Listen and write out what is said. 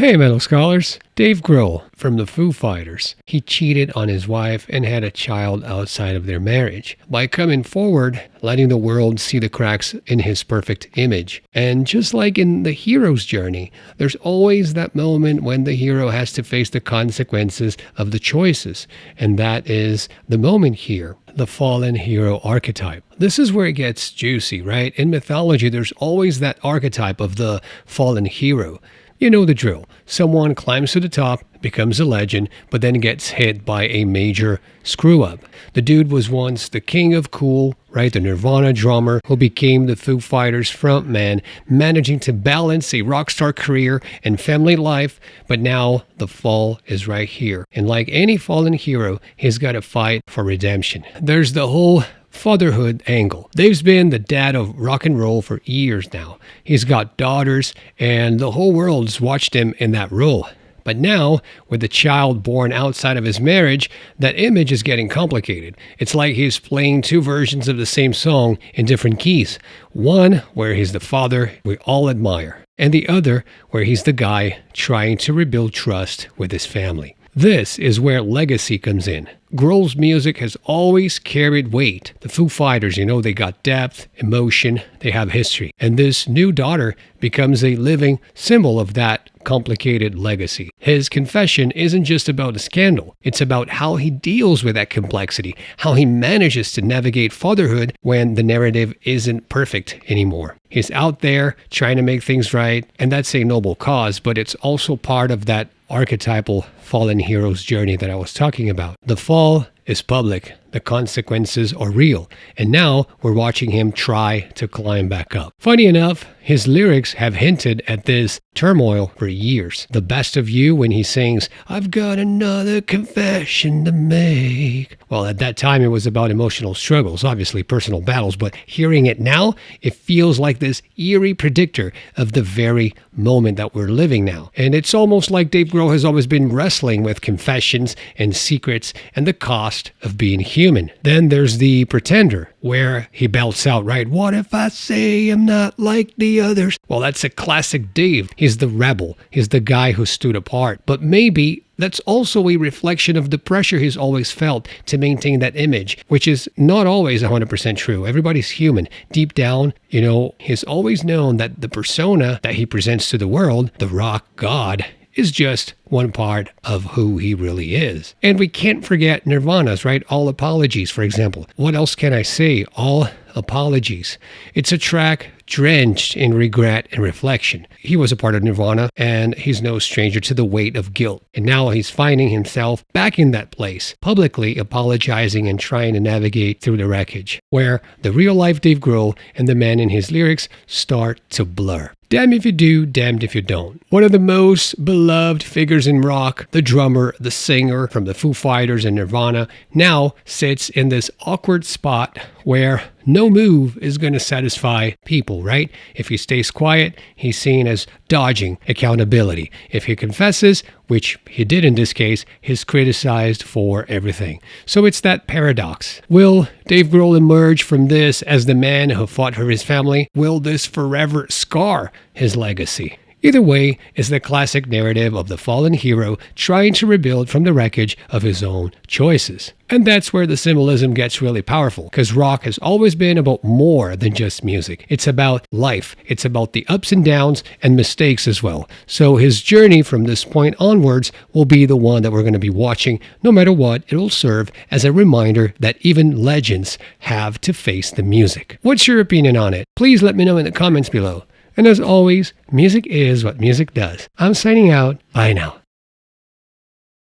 Hey, metal scholars. Dave Grohl from the Foo Fighters. He cheated on his wife and had a child outside of their marriage by coming forward, letting the world see the cracks in his perfect image. And just like in the hero's journey, there's always that moment when the hero has to face the consequences of the choices. And that is the moment here, the fallen hero archetype. This is where it gets juicy, right? In mythology, there's always that archetype of the fallen hero. You know the drill. Someone climbs to the top, becomes a legend, but then gets hit by a major screw-up. The dude was once the king of cool, right? The Nirvana drummer who became the Foo Fighters frontman, managing to balance a rockstar career and family life, but now the fall is right here. And like any fallen hero, he's got to fight for redemption. There's the whole fatherhood angle. Dave's been the dad of rock and roll for years now. He's got daughters, and the whole world's watched him in that role. But now, with the child born outside of his marriage, that image is getting complicated. It's like he's playing two versions of the same song in different keys. One where he's the father we all admire, and the other where he's the guy trying to rebuild trust with his family. This is where legacy comes in. Grohl's music has always carried weight. The Foo Fighters, they got depth, emotion, they have history. And this new daughter becomes a living symbol of that complicated legacy. His confession isn't just about a scandal. It's about how he deals with that complexity, how he manages to navigate fatherhood when the narrative isn't perfect anymore. He's out there trying to make things right, and that's a noble cause, but it's also part of that archetypal fallen hero's journey that I was talking about. The fall is public, the consequences are real, and now we're watching him try to climb back up. Funny enough, his lyrics have hinted at this turmoil for years. The best of you when he sings, "I've got another confession to make." Well, at that time it was about emotional struggles, obviously personal battles, but hearing it now, it feels like this eerie predictor of the very moment that we're living now. And it's almost like Dave Grohl has always been wrestling with confessions and secrets and the cost of being human. Then there's the Pretender, where he belts out, right? "What if I say I'm not like the others?" Well, that's a classic Dave. He's the rebel. He's the guy who stood apart. But maybe that's also a reflection of the pressure he's always felt to maintain that image, which is not always 100% true. Everybody's human. Deep down, he's always known that the persona that he presents to the world, the rock god, is just one part of who he really is. And we can't forget Nirvana's, right? All Apologies, for example. What else can I say? All Apologies. It's a track drenched in regret and reflection. He was a part of Nirvana, and he's no stranger to the weight of guilt. And now he's finding himself back in that place, publicly apologizing and trying to navigate through the wreckage, where the real-life Dave Grohl and the man in his lyrics start to blur. Damn if you do, damned if you don't. One of the most beloved figures in rock, the drummer, the singer from the Foo Fighters and Nirvana, now sits in this awkward spot where no move is going to satisfy people, right? If he stays quiet, he's seen as dodging accountability. If he confesses, which he did in this case, he's criticized for everything. So it's that paradox. Will Dave Grohl emerge from this as the man who fought for his family? Will this forever scar his legacy? Either way, it's the classic narrative of the fallen hero trying to rebuild from the wreckage of his own choices. And that's where the symbolism gets really powerful, because rock has always been about more than just music. It's about life. It's about the ups and downs and mistakes as well. So his journey from this point onwards will be the one that we're going to be watching. No matter what, it will serve as a reminder that even legends have to face the music. What's your opinion on it? Please let me know in the comments below. And as always, music is what music does. I'm signing out. Bye now.